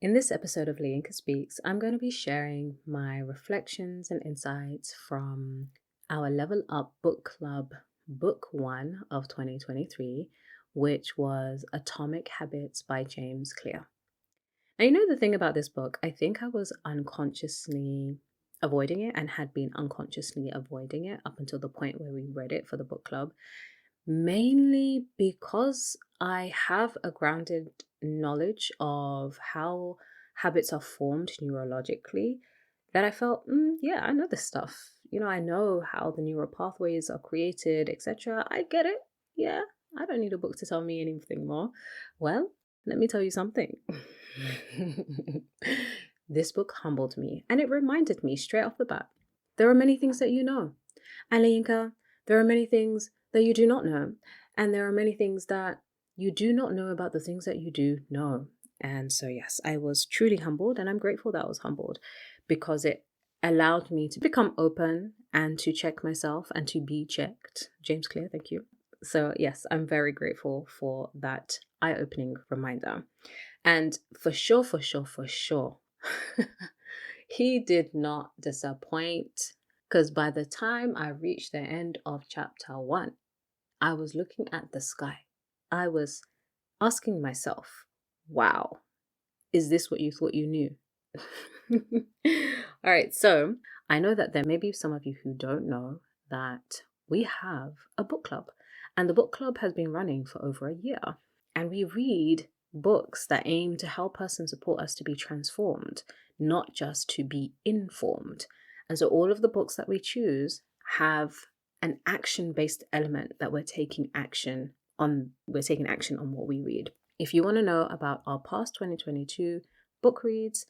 In this episode of LaYinka Speaks, I'm going to be sharing my reflections and insights from our Level Up Book Club Book 1 of 2023, which was Atomic Habits by James Clear. Now, you know the thing about this book, I think I was unconsciously avoiding it and had been unconsciously avoiding it up until the point where we read it for the book club, mainly because I have a grounded knowledge of how habits are formed neurologically, that I felt, yeah, I know this stuff. I know how the neural pathways are created, etc. I get it. Yeah, I don't need a book to tell me anything more. Well, let me tell you something. This book humbled me, and it reminded me straight off the bat, there are many things that you know. And LaYinka, there are many things that you do not know. And there are many things that you do not know about the things that you do know. And so, yes, I was truly humbled, and I'm grateful that I was humbled because it allowed me to become open and to check myself and to be checked. James Clear, thank you. So, yes, I'm very grateful for that eye-opening reminder. And for sure, he did not disappoint. Because by the time I reached the end of chapter 1, I was looking at the sky. I was asking myself, wow, is this what you thought you knew? All right, so I know that there may be some of you who don't know that we have a book club. And the book club has been running for over a year. And we read books that aim to help us and support us to be transformed, not just to be informed. And so all of the books that we choose have an action-based element that we're taking action on what we read. If you want to know about our past 2022 book reads,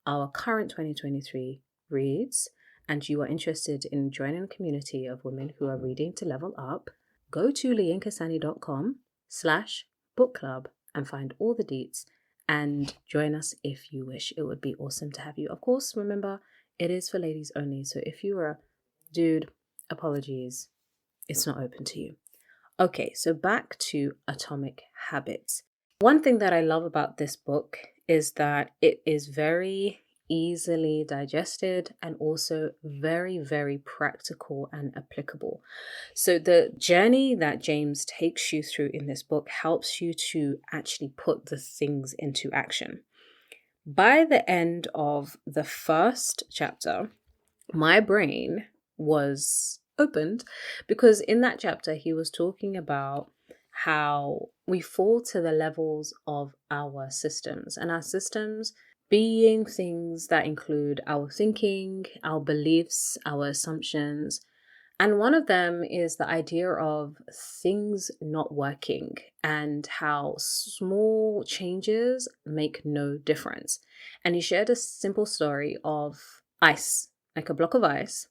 our current 2023 reads, and you are interested in joining a community of women who are reading to level up, go to LaYinkaSanni.com/book club and find all the deets and join us if you wish. It would be awesome to have you. Of course, remember, it is for ladies only. So if you are a dude, apologies, it's not open to you. Okay, so back to Atomic Habits. One thing that I love about this book is that it is very easily digested and also very, very practical and applicable. So the journey that James takes you through in this book helps you to actually put the things into action. By the end of the first chapter, my brain was opened because in that chapter he was talking about how we fall to the levels of our systems, and our systems being things that include our thinking, our beliefs, our assumptions. And one of them is the idea of things not working and how small changes make no difference. And he shared a simple story of ice, like a block of ice,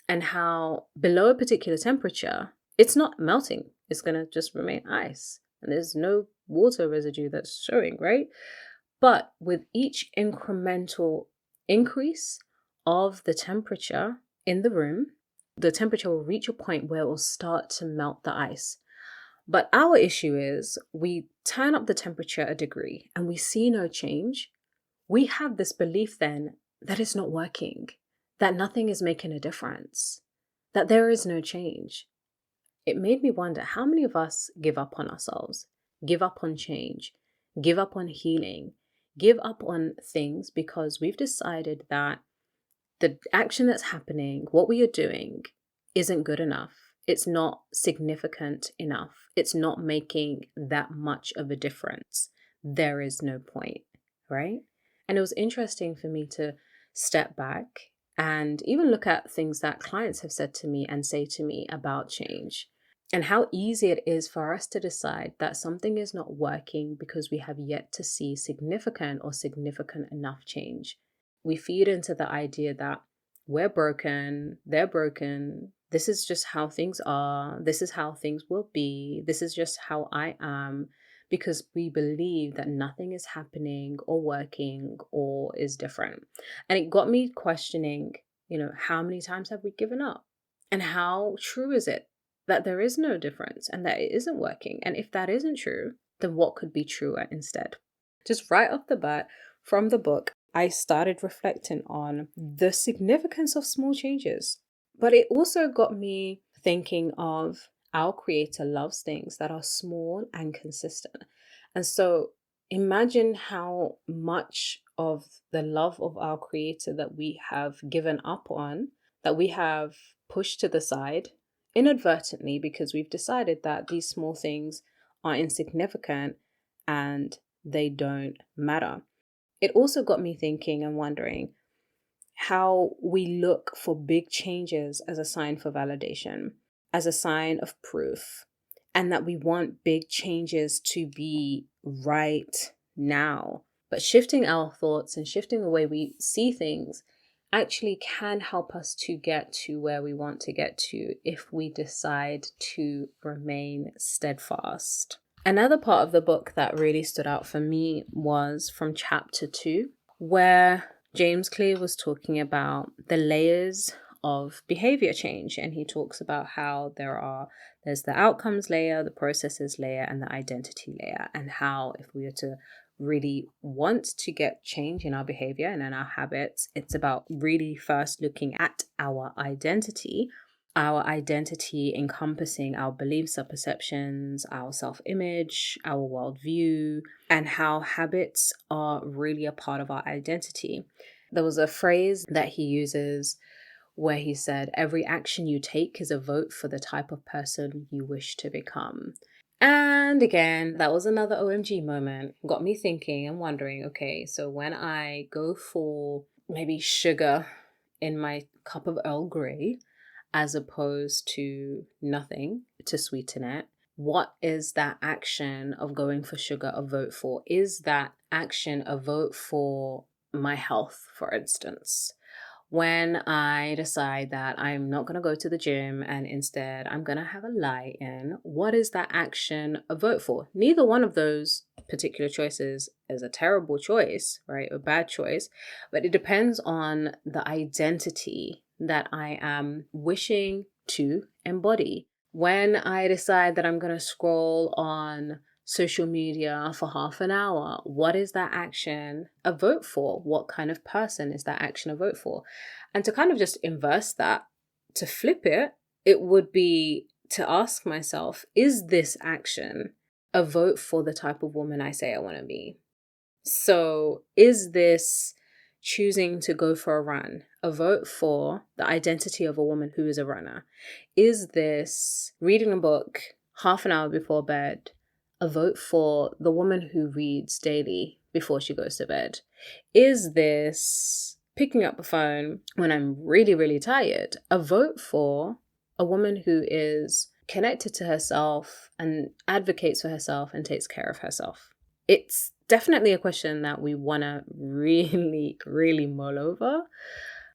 and how below a particular temperature, it's not melting. It's going to just remain ice. And there's no water residue that's showing, right? But with each incremental increase of the temperature in the room, the temperature will reach a point where it will start to melt the ice. But our issue is we turn up the temperature a degree and we see no change. We have this belief then that it's not working, that nothing is making a difference, that there is no change. It made me wonder how many of us give up on ourselves, give up on change, give up on healing, give up on things because we've decided that the action that's happening, what we are doing, isn't good enough. It's not significant enough. It's not making that much of a difference. There is no point, right? And it was interesting for me to step back and even look at things that clients have said to me and say to me about change, and how easy it is for us to decide that something is not working because we have yet to see significant or significant enough change. We feed into the idea that we're broken, they're broken, this is just how things are, this is how things will be, this is just how I am, because we believe that nothing is happening or working or is different. And it got me questioning, how many times have we given up? And how true is it that there is no difference and that it isn't working? And if that isn't true, then what could be truer instead? just right off the bat from the book, I started reflecting on the significance of small changes. But it also got me thinking of our Creator loves things that are small and consistent. And so imagine how much of the love of our Creator that we have given up on, that we have pushed to the side inadvertently because we've decided that these small things are insignificant and they don't matter. It also got me thinking and wondering how we look for big changes as a sign for validation, as a sign of proof, and that we want big changes to be right now. But shifting our thoughts and shifting the way we see things actually can help us to get to where we want to get to if we decide to remain steadfast. Another part of the book that really stood out for me was from chapter 2, where James Clear was talking about the layers of behavior change. And he talks about how there's the outcomes layer, the processes layer, and the identity layer. And how if we were to really want to get change in our behavior and in our habits, it's about really first looking at our identity encompassing our beliefs, our perceptions, our self-image, our worldview, and how habits are really a part of our identity. There was a phrase that he uses where he said, every action you take is a vote for the type of person you wish to become. And again, that was another OMG moment. Got me thinking and wondering, okay, so when I go for maybe sugar in my cup of Earl Grey, as opposed to nothing to sweeten it, what is that action of going for sugar a vote for? Is that action a vote for my health, for instance? When I decide that I'm not going to go to the gym and instead I'm going to have a lie-in, what is that action a vote for? Neither one of those particular choices is a terrible choice, right? A bad choice, but it depends on the identity that I am wishing to embody. When I decide that I'm going to scroll on social media for half an hour, what is that action a vote for? What kind of person is that action a vote for? And to kind of just inverse that, to flip it, it would be to ask myself, is this action a vote for the type of woman I say I want to be? So is this choosing to go for a run a vote for the identity of a woman who is a runner? Is this reading a book half an hour before bed a vote for the woman who reads daily before she goes to bed? Is this picking up the phone when I'm really, really tired a vote for a woman who is connected to herself and advocates for herself and takes care of herself? It's definitely a question that we want to really, really mull over.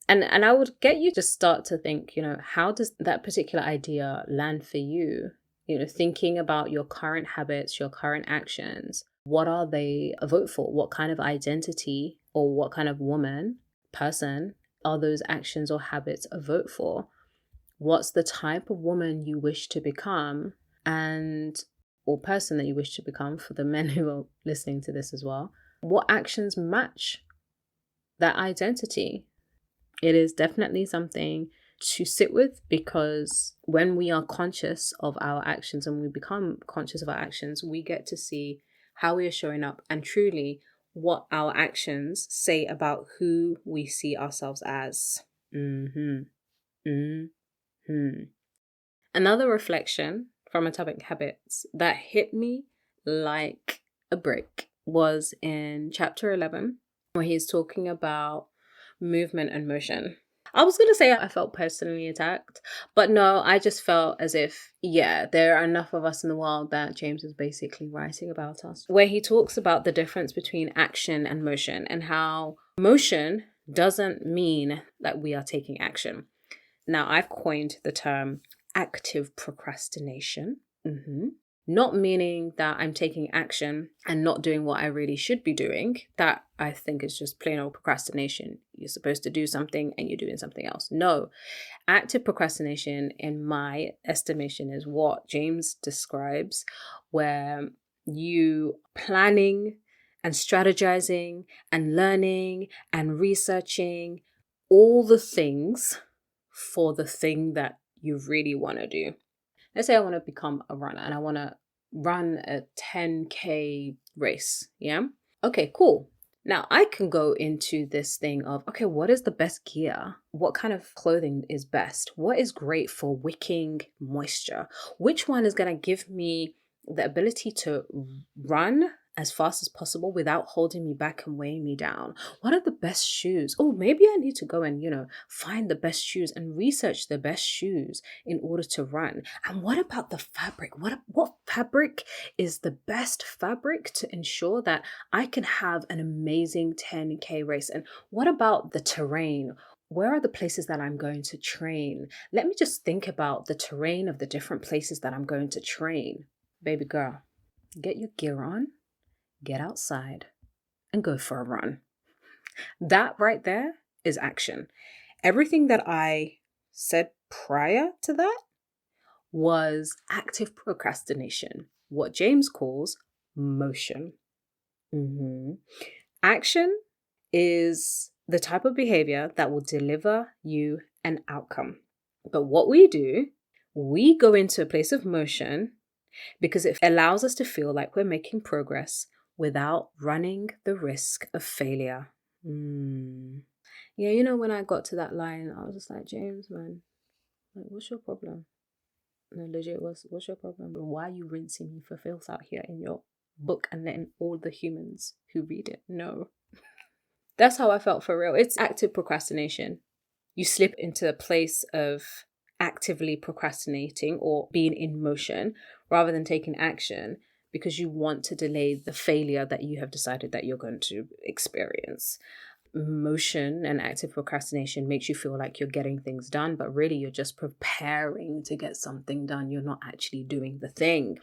And I would get you to start to think, how does that particular idea land for you? Thinking about your current habits, your current actions, what are they a vote for? What kind of identity or what kind of woman, person are those actions or habits a vote for? What's the type of woman you wish to become or person that you wish to become, for the men who are listening to this as well? What actions match that identity? It is definitely something to sit with, because when we are conscious of our actions and we become conscious of our actions, we get to see how we are showing up and truly what our actions say about who we see ourselves as. Another reflection from Atomic Habits that hit me like a brick was in chapter 11, where he's talking about movement and motion. I was going to say I felt personally attacked, but no, I just felt as if, there are enough of us in the world that James is basically writing about us, where he talks about the difference between action and motion, and how motion doesn't mean that we are taking action. Now, I've coined the term active procrastination. Not meaning that I'm taking action and not doing what I really should be doing. That, I think, is just plain old procrastination. You're supposed to do something and you're doing something else. No, active procrastination, in my estimation, is what James describes, where you planning and strategizing and learning and researching all the things for the thing that you really want to do. Let's say I want to become a runner and I want to run a 10K race. Yeah. Okay, cool. Now I can go into this thing of, okay, what is the best gear? What kind of clothing is best? What is great for wicking moisture? Which one is going to give me the ability to run as fast as possible without holding me back and weighing me down? What are the best shoes? Oh, maybe I need to go and, find the best shoes and research the best shoes in order to run. And what about the fabric? What fabric is the best fabric to ensure that I can have an amazing 10K race? And what about the terrain? Where are the places that I'm going to train? Let me just think about the terrain of the different places that I'm going to train. Baby girl, get your gear on, get outside, and go for a run. That right there is action. Everything that I said prior to that was active procrastination, what James calls motion. Action is the type of behavior that will deliver you an outcome. But what we do, we go into a place of motion because it allows us to feel like we're making progress without running the risk of failure. Yeah, when I got to that line, I was just like, James, man, like, what's your problem? No, legit, what's your problem? Why are you rinsing me for filth out here in your book and letting all the humans who read it know? That's how I felt for real. It's active procrastination. You slip into a place of actively procrastinating or being in motion rather than taking action because you want to delay the failure that you have decided that you're going to experience. Motion and active procrastination makes you feel like you're getting things done, but really you're just preparing to get something done. You're not actually doing the thing.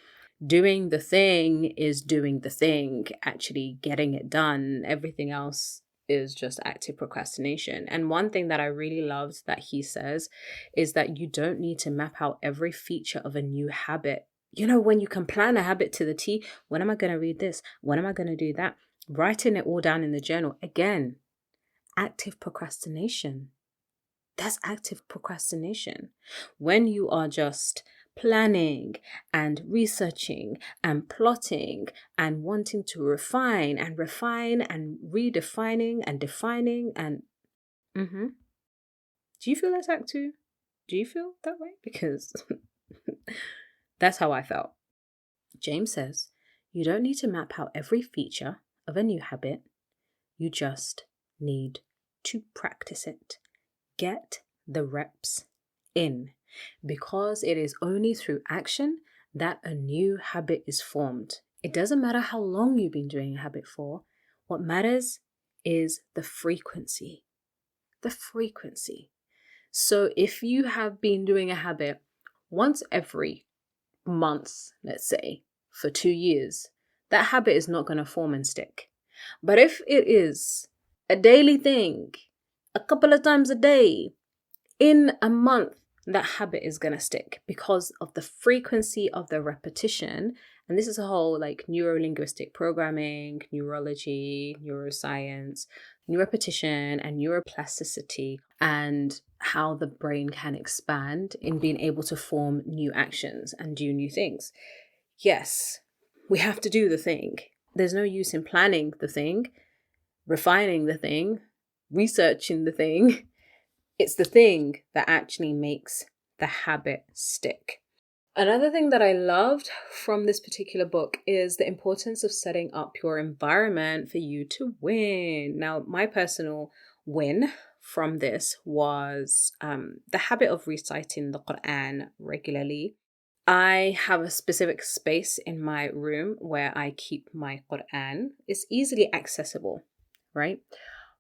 Doing the thing is doing the thing, actually getting it done. Everything else is just active procrastination. And one thing that I really loved that he says is that you don't need to map out every feature of a new habit. When you can plan a habit to the T, when am I going to read this? When am I going to do that? Writing it all down in the journal. Again, active procrastination. That's active procrastination. When you are just planning and researching and plotting and wanting to refine and redefining and defining and Do you feel that's act two? Do you feel that way? Because that's how I felt. James says, you don't need to map out every feature of a new habit. You just need to practice it. Get the reps in, because it is only through action that a new habit is formed. It doesn't matter how long you've been doing a habit for. What matters is the frequency. The frequency. So if you have been doing a habit once every month, let's say, for 2 years, that habit is not going to form and stick. But if it is a daily thing, a couple of times a day, in a month, that habit is going to stick because of the frequency of the repetition. And this is a whole neuro-linguistic programming, neurology, neuroscience, repetition and neuroplasticity, and how the brain can expand in being able to form new actions and do new things. Yes, we have to do the thing. There's no use in planning the thing, refining the thing, researching the thing. It's the thing that actually makes the habit stick. Another thing that I loved from this particular book is the importance of setting up your environment for you to win. Now, my personal win from this was the habit of reciting the Quran regularly. I have a specific space in my room where I keep my Quran. It's easily accessible, right?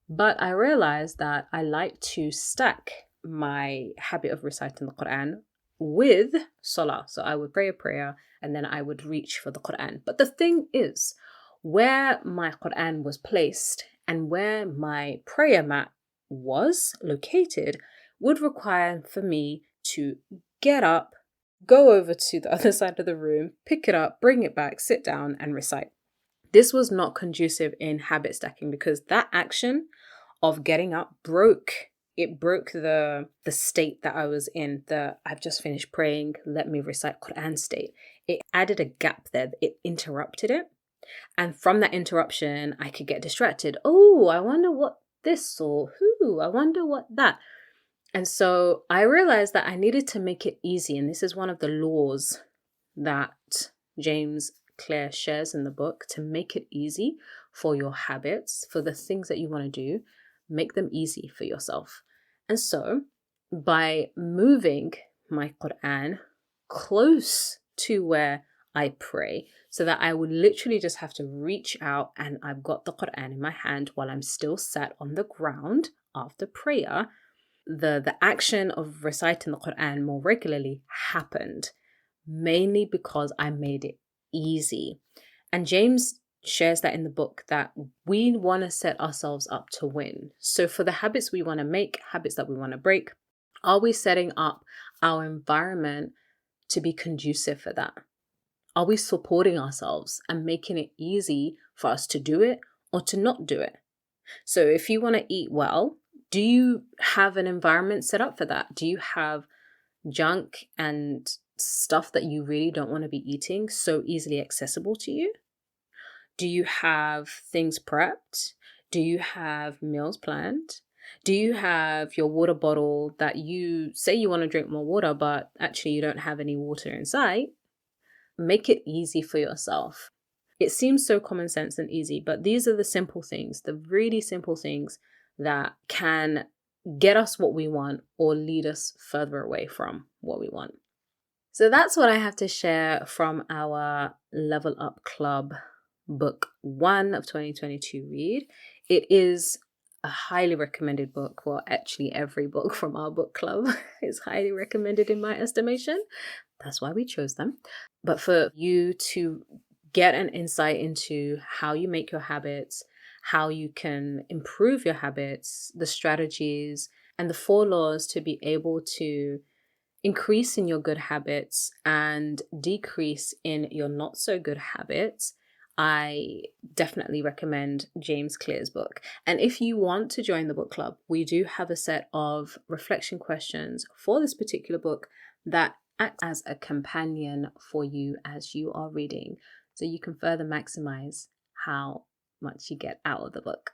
But I realized that I like to stack my habit of reciting the Quran with salah. So I would pray a prayer and then I would reach for the Quran. But the thing is, where my Quran was placed and where my prayer mat was located would require for me to get up, go over to the other side of the room, pick it up, bring it back, sit down and recite. This was not conducive in habit stacking because that action of getting up broke the state that I was in, the I've just finished praying, let me recite Quran state. It added a gap there. It interrupted it. And from that interruption, I could get distracted. Oh, I wonder what this, or who, I wonder what that. And so I realized that I needed to make it easy. And this is one of the laws that James Clear shares in the book, to make it easy for your habits, for the things that you want to do, make them easy for yourself. And so by moving my Quran close to where I pray, so that I would literally just have to reach out and I've got the Quran in my hand while I'm still sat on the ground after prayer, the action of reciting the Quran more regularly happened, mainly because I made it easy. And James shares that in the book, that we want to set ourselves up to win. So for the habits we want to make, habits that we want to break, are we setting up our environment to be conducive for that? Are we supporting ourselves and making it easy for us to do it or to not do it? So if you want to eat well, do you have an environment set up for that? Do you have junk and stuff that you really don't want to be eating so easily accessible to you? Do you have things prepped? Do you have meals planned? Do you have your water bottle that you say you want to drink more water, but actually you don't have any water in sight? Make it easy for yourself. It seems so common sense and easy, but these are the simple things, the really simple things that can get us what we want or lead us further away from what we want. So that's what I have to share from our Level Up Club book 1 of 2022 read. It is a highly recommended book. Well, actually every book from our book club is highly recommended in my estimation. That's why we chose them. But for you to get an insight into how you make your habits, how you can improve your habits, the strategies, and the 4 laws to be able to increase in your good habits and decrease in your not so good habits, I definitely recommend James Clear's book. And if you want to join the book club, we do have a set of reflection questions for this particular book that act as a companion for you as you are reading, so you can further maximize how much you get out of the book.